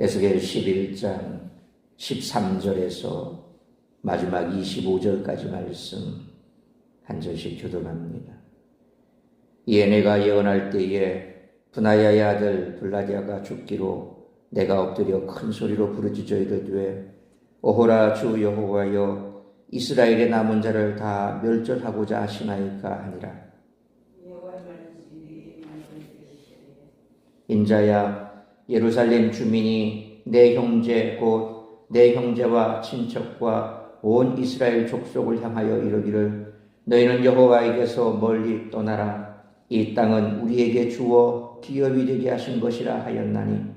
에스겔 11장 13절에서 마지막 25절까지 말씀 한 절씩 교독합니다. 이에 내가 예언할 때에 브나야의 아들 블라디아가 죽기로 내가 엎드려 큰 소리로 부르짖어 이르되 오호라 주 여호와여 이스라엘의 남은 자를 다 멸절하고자 하시나이까 하니라. 인자야 예루살렘 주민이 내 형제 곧 내 형제와 친척과 온 이스라엘 족속을 향하여 이르기를 너희는 여호와에게서 멀리 떠나라. 이 땅은 우리에게 주어 기업이 되게 하신 것이라 하였나니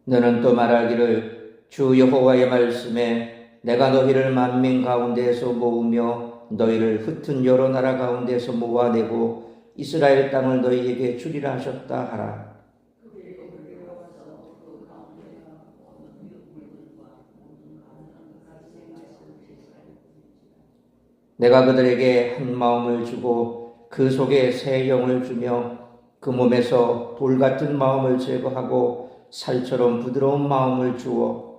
너는 또 말하기를 주 여호와의 말씀에 내가 너희를 만민 가운데에서 모으며 너희를 흩은 여러 나라 가운데서 모아내고 이스라엘 땅을 너희에게 주리라 하셨다 하라. 내가 그들에게 한 마음을 주고 그 속에 새 영을 주며 그 몸에서 돌 같은 마음을 제거하고 살처럼 부드러운 마음을 주어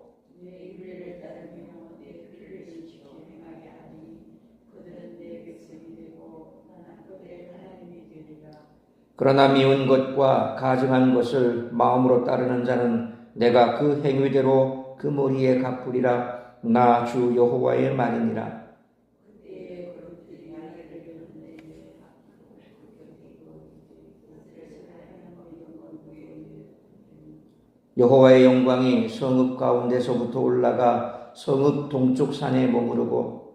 그러나 미운 것과 가증한 것을 마음으로 따르는 자는 내가 그 행위대로 그 머리에 갚으리라. 나 주 여호와의 말이니라. 여호와의 영광이 성읍 가운데서부터 올라가 성읍 동쪽 산에 머무르고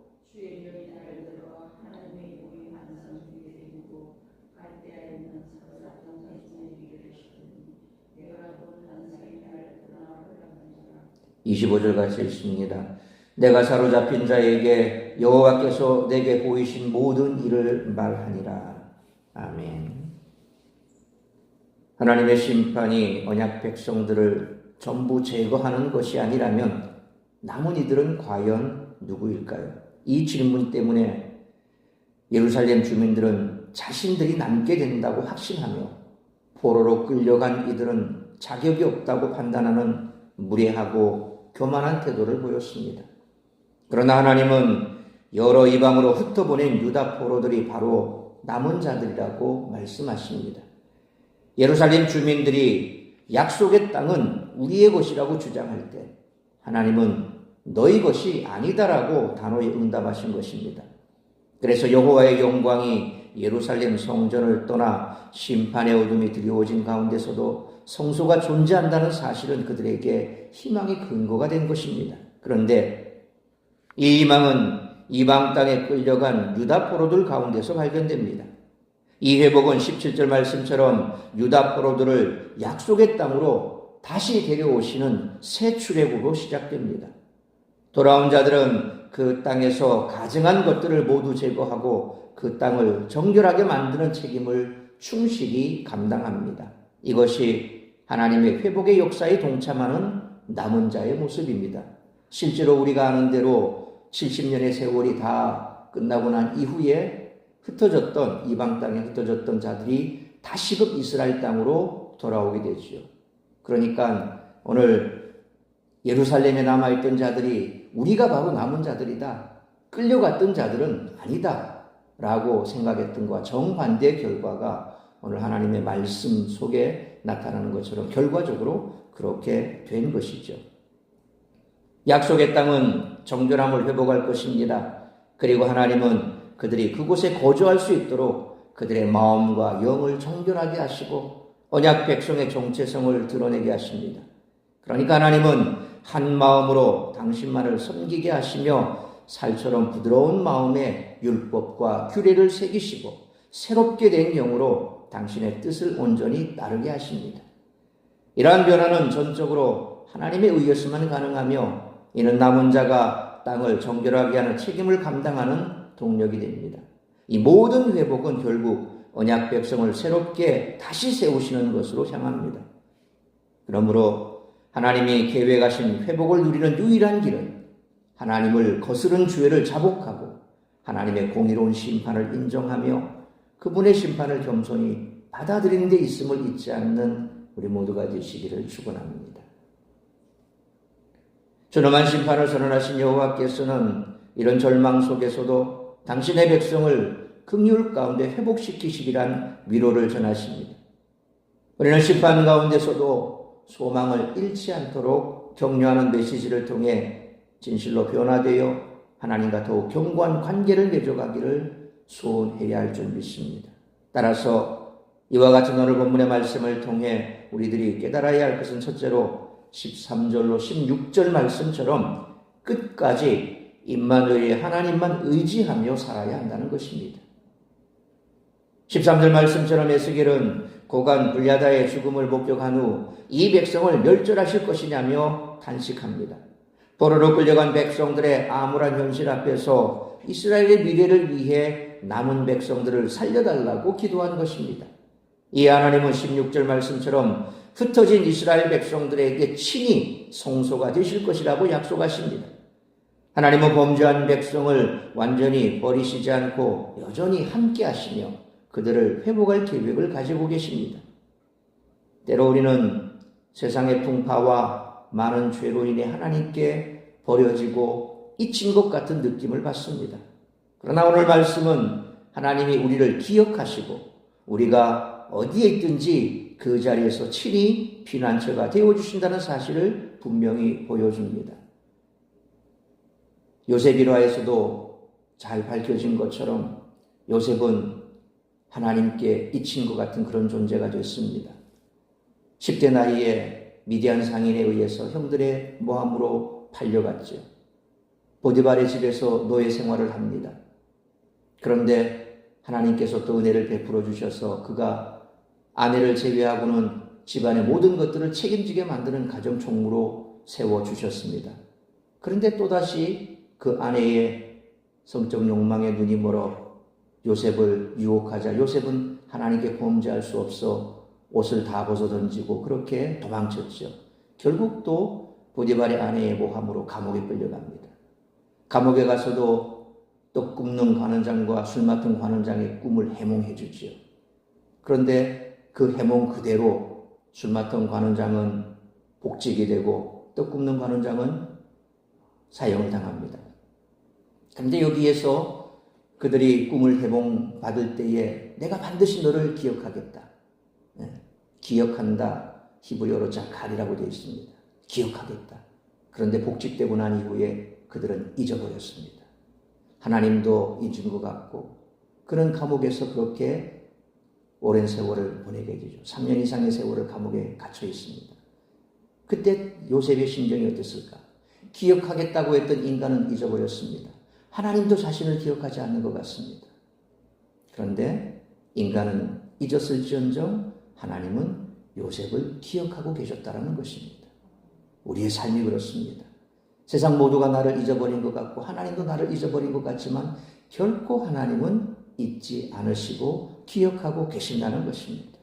(25절) 같이 읽습니다. 내가 사로잡힌 자에게 여호와께서 내게 보이신 모든 일을 말하니라. 아멘. 하나님의 심판이 언약 백성들을 전부 제거하는 것이 아니라면 남은 이들은 과연 누구일까요? 이 질문 때문에 예루살렘 주민들은 자신들이 남게 된다고 확신하며 포로로 끌려간 이들은 자격이 없다고 판단하는 무례하고 교만한 태도를 보였습니다. 그러나 하나님은 여러 이방으로 흩어보낸 유다 포로들이 바로 남은 자들이라고 말씀하십니다. 예루살렘 주민들이 약속의 땅은 우리의 것이라고 주장할 때 하나님은 너희 것이 아니다라고 단호히 응답하신 것입니다. 그래서 여호와의 영광이 예루살렘 성전을 떠나 심판의 어둠이 드리워진 가운데서도 성소가 존재한다는 사실은 그들에게 희망의 근거가 된 것입니다. 그런데 이 희망은 이방 땅에 끌려간 유다 포로들 가운데서 발견됩니다. 이 회복은 17절 말씀처럼 유다 포로들을 약속의 땅으로 다시 데려오시는 새 출애굽으로 시작됩니다. 돌아온 자들은 그 땅에서 가증한 것들을 모두 제거하고 그 땅을 정결하게 만드는 책임을 충실히 감당합니다. 이것이 하나님의 회복의 역사에 동참하는 남은 자의 모습입니다. 실제로 우리가 아는 대로 70년의 세월이 다 끝나고 난 이후에 흩어졌던 이방 땅에 흩어졌던 자들이 다시금 이스라엘 땅으로 돌아오게 되지요. 그러니까 오늘 예루살렘에 남아있던 자들이 우리가 바로 남은 자들이다. 끌려갔던 자들은 아니다. 라고 생각했던 것과 정반대의 결과가 오늘 하나님의 말씀 속에 나타나는 것처럼 결과적으로 그렇게 된 것이죠. 약속의 땅은 정결함을 회복할 것입니다. 그리고 하나님은 그들이 그곳에 거주할 수 있도록 그들의 마음과 영을 정결하게 하시고 언약 백성의 정체성을 드러내게 하십니다. 그러니까 하나님은 한 마음으로 당신만을 섬기게 하시며 살처럼 부드러운 마음에 율법과 규례를 새기시고 새롭게 된 영으로 당신의 뜻을 온전히 따르게 하십니다. 이러한 변화는 전적으로 하나님에 의해서만 가능하며 이는 남은 자가 땅을 정결하게 하는 책임을 감당하는 동력이 됩니다. 이 모든 회복은 결국 언약 백성을 새롭게 다시 세우시는 것으로 향합니다. 그러므로 하나님이 계획하신 회복을 누리는 유일한 길은 하나님을 거스른 죄를 자복하고 하나님의 공의로운 심판을 인정하며 그분의 심판을 겸손히 받아들이는 데 있음을 잊지 않는 우리 모두가 되시기를 축원합니다. 존엄한 심판을 선언하신 여호와께서는 이런 절망 속에서도 당신의 백성을 긍휼 가운데 회복시키시기란 위로를 전하십니다. 우리는 심판 가운데서도 소망을 잃지 않도록 격려하는 메시지를 통해 진실로 변화되어 하나님과 더욱 견고한 관계를 맺어가기를 소원해야 할 줄 믿습니다. 따라서 이와 같은 오늘 본문의 말씀을 통해 우리들이 깨달아야 할 것은 첫째로 13절로 16절 말씀처럼 끝까지 임마누엘의 하나님만 의지하며 살아야 한다는 것입니다. 13절 말씀처럼 에스겔은 고간 불야다의 죽음을 목격한 후 이 백성을 멸절하실 것이냐며 탄식합니다. 포로로 끌려간 백성들의 암울한 현실 앞에서 이스라엘의 미래를 위해 남은 백성들을 살려달라고 기도한 것입니다. 이 하나님은 16절 말씀처럼 흩어진 이스라엘 백성들에게 친히 성소가 되실 것이라고 약속하십니다. 하나님은 범죄한 백성을 완전히 버리시지 않고 여전히 함께 하시며 그들을 회복할 계획을 가지고 계십니다. 때로 우리는 세상의 풍파와 많은 죄로 인해 하나님께 버려지고 잊힌 것 같은 느낌을 받습니다. 그러나 오늘 말씀은 하나님이 우리를 기억하시고 우리가 어디에 있든지 그 자리에서 친히 피난처가 되어주신다는 사실을 분명히 보여줍니다. 요셉 일화에서도 잘 밝혀진 것처럼 요셉은 하나님께 잊힌 것 같은 그런 존재가 됐습니다. 10대 나이에 미디안 상인에 의해서 형들의 모함으로 팔려갔죠. 보디발의 집에서 노예 생활을 합니다. 그런데 하나님께서 또 은혜를 베풀어 주셔서 그가 아내를 제외하고는 집안의 모든 것들을 책임지게 만드는 가정 총무로 세워주셨습니다. 그런데 또다시 그 아내의 성적 욕망에 눈이 멀어 요셉을 유혹하자 요셉은 하나님께 범죄할 수 없어 옷을 다 벗어던지고 그렇게 도망쳤죠. 결국 또 보디발의 아내의 모함으로 감옥에 끌려갑니다. 감옥에 가서도 떡 굽는 관원장과 술 맡은 관원장의 꿈을 해몽해 주지요. 그런데 그 해몽 그대로 술 맡은 관원장은 복직이 되고 떡 굽는 관원장은 사형을 당합니다. 그런데 여기에서 그들이 꿈을 해몽 받을 때에 내가 반드시 너를 기억하겠다. 기억한다. 히브리어로 자칼이라고 되어 있습니다. 기억하겠다. 그런데 복직되고 난 이후에 그들은 잊어버렸습니다. 하나님도 잊은 것 같고 그는 감옥에서 그렇게 오랜 세월을 보내게 되죠. 3년 이상의 세월을 감옥에 갇혀 있습니다. 그때 요셉의 심정이 어땠을까? 기억하겠다고 했던 인간은 잊어버렸습니다. 하나님도 자신을 기억하지 않는 것 같습니다. 그런데 인간은 잊었을지언정 하나님은 요셉을 기억하고 계셨다는 것입니다. 우리의 삶이 그렇습니다. 세상 모두가 나를 잊어버린 것 같고 하나님도 나를 잊어버린 것 같지만 결코 하나님은 잊지 않으시고 기억하고 계신다는 것입니다.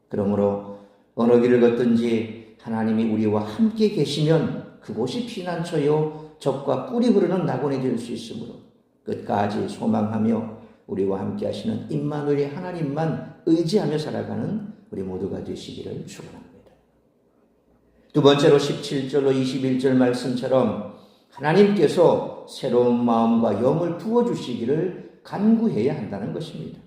그러므로 어느 길을 걷든지 하나님이 우리와 함께 계시면 그곳이 피난처요 적과 꿀이 흐르는 낙원이 될 수 있으므로 끝까지 소망하며 우리와 함께 하시는 임마누엘의 하나님만 의지하며 살아가는 우리 모두가 되시기를 축원합니다. 두 번째로 17절로 21절 말씀처럼 하나님께서 새로운 마음과 영을 부어주시기를 간구해야 한다는 것입니다.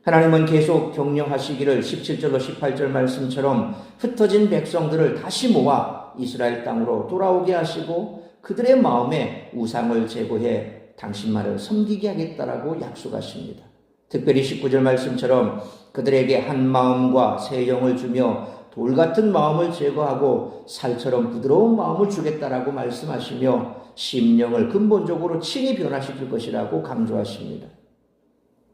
하나님은 계속 격려하시기를 17절로 18절 말씀처럼 흩어진 백성들을 다시 모아 이스라엘 땅으로 돌아오게 하시고 그들의 마음에 우상을 제거해 당신만을 섬기게 하겠다라고 약속하십니다. 특별히 19절 말씀처럼 그들에게 한 마음과 새 영을 주며 돌 같은 마음을 제거하고 살처럼 부드러운 마음을 주겠다라고 말씀하시며 심령을 근본적으로 친히 변화시킬 것이라고 강조하십니다.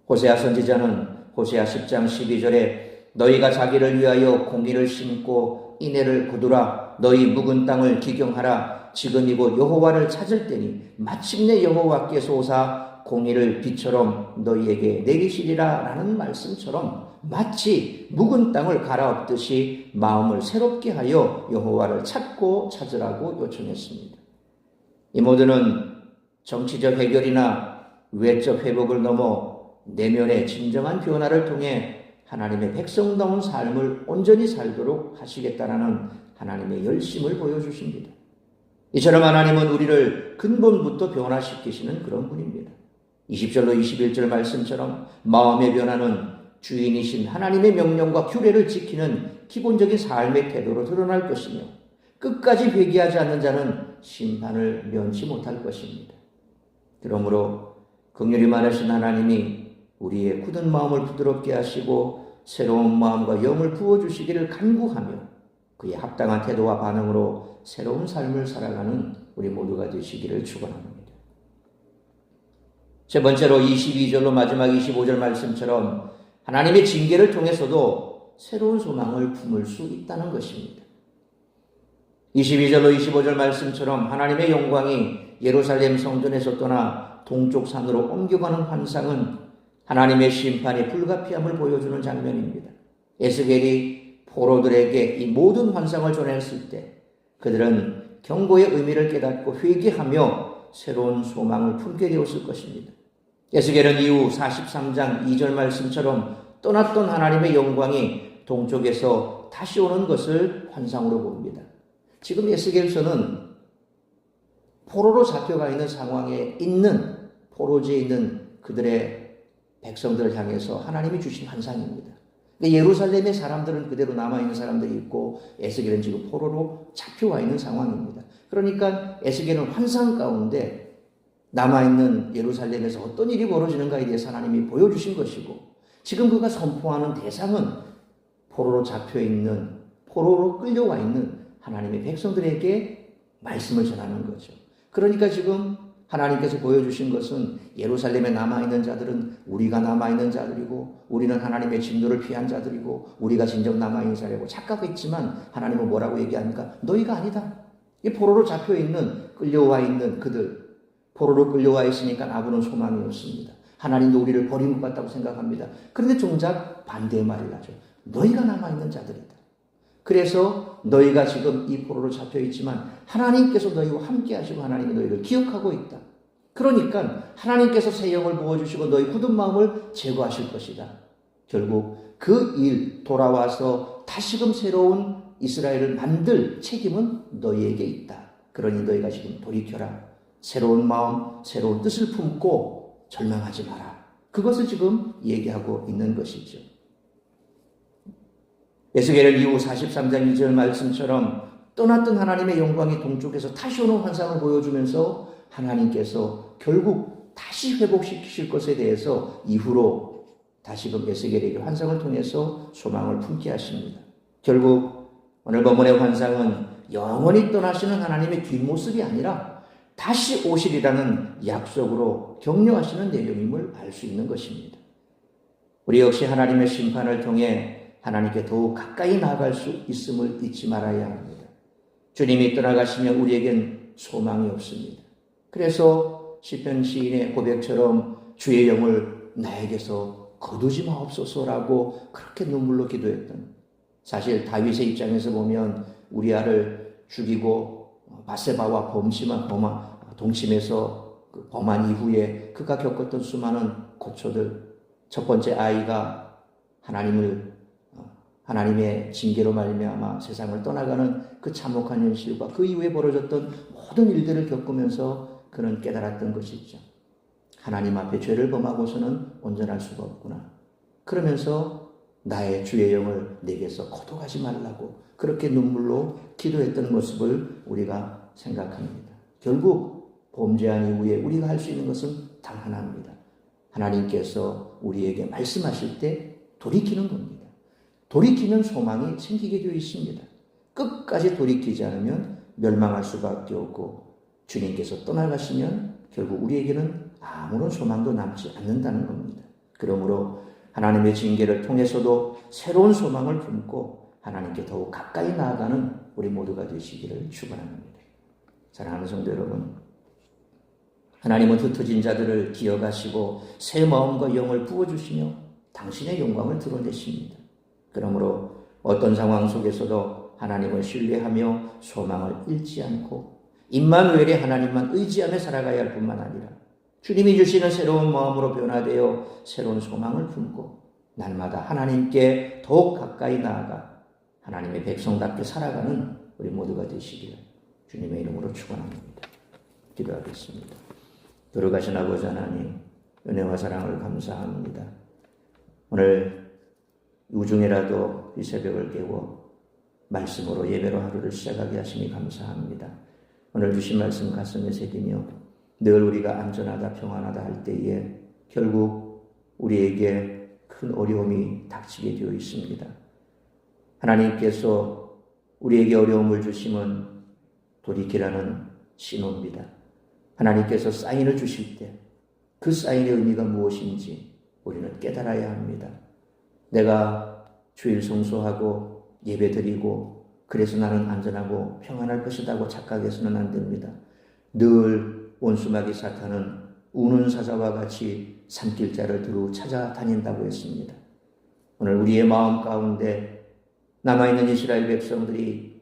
호세아 선지자는 호세아 10장 12절에 너희가 자기를 위하여 공의를 심고 인애를 거두라 너희 묵은 땅을 기경하라 지금 이곳 여호와를 찾을 때니 마침내 여호와께서 오사 공의를 비처럼 너희에게 내리시리라 라는 말씀처럼 마치 묵은 땅을 갈아엎듯이 마음을 새롭게 하여 여호와를 찾고 찾으라고 요청했습니다. 이 모두는 정치적 해결이나 외적 회복을 넘어 내면의 진정한 변화를 통해 하나님의 백성다운 삶을 온전히 살도록 하시겠다라는 하나님의 열심을 보여주십니다. 이처럼 하나님은 우리를 근본부터 변화시키시는 그런 분입니다. 20절로 21절 말씀처럼 마음의 변화는 주인이신 하나님의 명령과 규례를 지키는 기본적인 삶의 태도로 드러날 것이며 끝까지 회개하지 않는 자는 심판을 면치 못할 것입니다. 그러므로 긍휼이 많으신 하나님이 우리의 굳은 마음을 부드럽게 하시고 새로운 마음과 영을 부어주시기를 간구하며 그의 합당한 태도와 반응으로 새로운 삶을 살아가는 우리 모두가 되시기를 축원합니다. 세 번째로 22절로 마지막 25절 말씀처럼 하나님의 징계를 통해서도 새로운 소망을 품을 수 있다는 것입니다. 22절로 25절 말씀처럼 하나님의 영광이 예루살렘 성전에서 떠나 동쪽 산으로 옮겨가는 환상은 하나님의 심판이 불가피함을 보여주는 장면입니다. 에스겔이 포로들에게 이 모든 환상을 전했을 때 그들은 경고의 의미를 깨닫고 회개하며 새로운 소망을 품게 되었을 것입니다. 에스겔은 이후 43장 2절 말씀처럼 떠났던 하나님의 영광이 동쪽에서 다시 오는 것을 환상으로 봅니다. 지금 에스겔서는 포로로 잡혀가 있는 상황에 있는 포로지에 있는 그들의 백성들을 향해서 하나님이 주신 환상입니다. 예루살렘의 사람들은 그대로 남아있는 사람들이 있고 에스겔은 지금 포로로 잡혀와 있는 상황입니다. 그러니까 에스겔은 환상 가운데 남아있는 예루살렘에서 어떤 일이 벌어지는가에 대해서 하나님이 보여주신 것이고 지금 그가 선포하는 대상은 포로로 잡혀있는 포로로 끌려와 있는 하나님의 백성들에게 말씀을 전하는 거죠. 그러니까 지금 하나님께서 보여주신 것은 예루살렘에 남아있는 자들은 우리가 남아있는 자들이고 우리는 하나님의 진노를 피한 자들이고 우리가 진정 남아있는 자라고 착각했지만 하나님은 뭐라고 얘기합니까? 너희가 아니다. 이 포로로 잡혀있는 끌려와 있는 그들 포로로 끌려와 있으니까 아무런 소망이 없습니다. 하나님도 우리를 버린 것 같다고 생각합니다. 그런데 정작 반대의 말을 하죠. 너희가 남아있는 자들이다. 그래서 너희가 지금 이 포로로 잡혀있지만 하나님께서 너희와 함께 하시고 하나님이 너희를 기억하고 있다. 그러니까 하나님께서 새 영을 부어주시고 너희 굳은 마음을 제거하실 것이다. 결국 그 일 돌아와서 다시금 새로운 이스라엘을 만들 책임은 너희에게 있다. 그러니 너희가 지금 돌이켜라. 새로운 마음, 새로운 뜻을 품고 절망하지 마라. 그것을 지금 얘기하고 있는 것이죠. 에스겔은 이후 43장 2절 말씀처럼 떠났던 하나님의 영광이 동쪽에서 다시 오는 환상을 보여주면서 하나님께서 결국 다시 회복시키실 것에 대해서 이후로 다시금 에스겔에게 환상을 통해서 소망을 품게 하십니다. 결국 오늘 본문의 환상은 영원히 떠나시는 하나님의 뒷모습이 아니라 다시 오시리라는 약속으로 격려하시는 내용임을 알 수 있는 것입니다. 우리 역시 하나님의 심판을 통해 하나님께 더욱 가까이 나아갈 수 있음을 잊지 말아야 합니다. 주님이 떠나가시면 우리에겐 소망이 없습니다. 그래서 시편 시인의 고백처럼 주의 영을 나에게서 거두지 마옵소서라고 그렇게 눈물로 기도했던 사실 다윗의 입장에서 보면 우리아를 죽이고 바세바와 동침해서 범한 이후에 그가 겪었던 수많은 고초들 첫 번째 아이가 하나님의 징계로 말미암아 세상을 떠나가는 그 참혹한 현실과 그 이후에 벌어졌던 모든 일들을 겪으면서 그는 깨달았던 것이죠. 하나님 앞에 죄를 범하고서는 온전할 수가 없구나. 그러면서 나의 주의 영을 내게서 거둬가지 말라고 그렇게 눈물로 기도했던 모습을 우리가 생각합니다. 결국 범죄한 이후에 우리가 할 수 있는 것은 단 하나입니다. 하나님께서 우리에게 말씀하실 때 돌이키는 겁니다. 돌이키면 소망이 생기게 되어 있습니다. 끝까지 돌이키지 않으면 멸망할 수밖에 없고 주님께서 떠나가시면 결국 우리에게는 아무런 소망도 남지 않는다는 겁니다. 그러므로 하나님의 징계를 통해서도 새로운 소망을 품고 하나님께 더욱 가까이 나아가는 우리 모두가 되시기를 축원합니다. 사랑하는 성도 여러분, 하나님은 흩어진 자들을 기억하시고 새 마음과 영을 부어주시며 당신의 영광을 드러내십니다. 그러므로 어떤 상황 속에서도 하나님을 신뢰하며 소망을 잃지 않고 임마누엘의 하나님만 의지하며 살아가야 할 뿐만 아니라 주님이 주시는 새로운 마음으로 변화되어 새로운 소망을 품고 날마다 하나님께 더욱 가까이 나아가 하나님의 백성답게 살아가는 우리 모두가 되시기를 주님의 이름으로 축원합니다. 기도하겠습니다. 들어가신 아버지 하나님, 은혜와 사랑을 감사합니다. 오늘 우중에라도 이 새벽을 깨워 말씀으로 예배로 하루를 시작하게 하시니 감사합니다. 오늘 주신 말씀 가슴에 새기며 늘 우리가 안전하다 평안하다 할 때에 결국 우리에게 큰 어려움이 닥치게 되어 있습니다. 하나님께서 우리에게 어려움을 주심은 돌이키라는 신호입니다. 하나님께서 사인을 주실 때 그 사인의 의미가 무엇인지 우리는 깨달아야 합니다. 내가 주일 성수하고 예배드리고 그래서 나는 안전하고 평안할 것이라고 착각해서는 안 됩니다. 늘 원수마귀 사탄은 우는 사자와 같이 산길자를 두루 찾아다닌다고 했습니다. 오늘 우리의 마음 가운데 남아있는 이스라엘 백성들이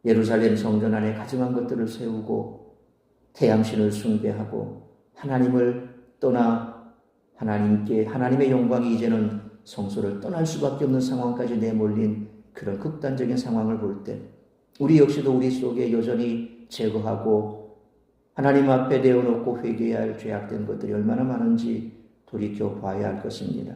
예루살렘 성전 안에 가증한 것들을 세우고 태양신을 숭배하고 하나님을 떠나 하나님의 영광이 이제는 성소를 떠날 수밖에 없는 상황까지 내몰린 그런 극단적인 상황을 볼 때 우리 역시도 우리 속에 여전히 제거하고 하나님 앞에 내어놓고 회개해야 할 죄악된 것들이 얼마나 많은지 돌이켜 봐야 할 것입니다.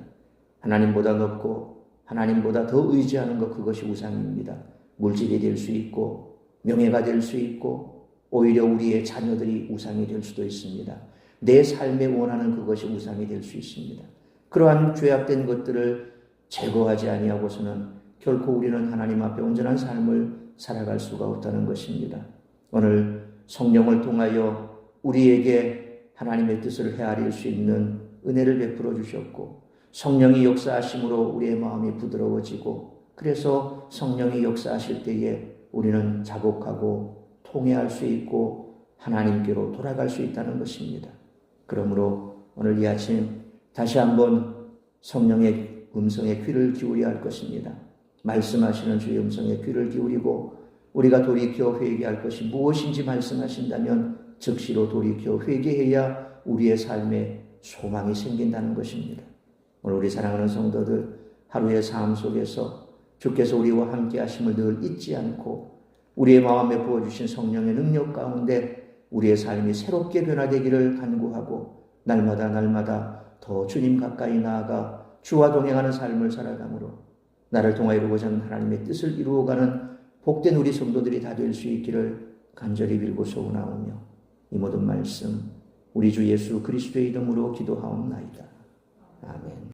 하나님보다 높고 하나님보다 더 의지하는 것, 그것이 우상입니다. 물질이 될 수 있고 명예가 될 수 있고 오히려 우리의 자녀들이 우상이 될 수도 있습니다. 내 삶에 원하는 그것이 우상이 될 수 있습니다. 그러한 죄악된 것들을 제거하지 아니하고서는 결코 우리는 하나님 앞에 온전한 삶을 살아갈 수가 없다는 것입니다. 오늘 성령을 통하여 우리에게 하나님의 뜻을 헤아릴 수 있는 은혜를 베풀어 주셨고 성령이 역사하심으로 우리의 마음이 부드러워지고 그래서 성령이 역사하실 때에 우리는 자복하고 통회할 수 있고 하나님께로 돌아갈 수 있다는 것입니다. 그러므로 오늘 이 아침 다시 한번 성령의 음성에 귀를 기울여야 할 것입니다. 말씀하시는 주의 음성에 귀를 기울이고 우리가 돌이켜 회개할 것이 무엇인지 말씀하신다면 즉시로 돌이켜 회개해야 우리의 삶에 소망이 생긴다는 것입니다. 오늘 우리 사랑하는 성도들 하루의 삶 속에서 주께서 우리와 함께 하심을 늘 잊지 않고 우리의 마음에 부어주신 성령의 능력 가운데 우리의 삶이 새롭게 변화되기를 간구하고 날마다 더 주님 가까이 나아가 주와 동행하는 삶을 살아가므로 나를 통하여 이루고자 하는 하나님의 뜻을 이루어가는 복된 우리 성도들이 다 될 수 있기를 간절히 빌고 소원하오며 이 모든 말씀 우리 주 예수 그리스도의 이름으로 기도하옵나이다. 아멘.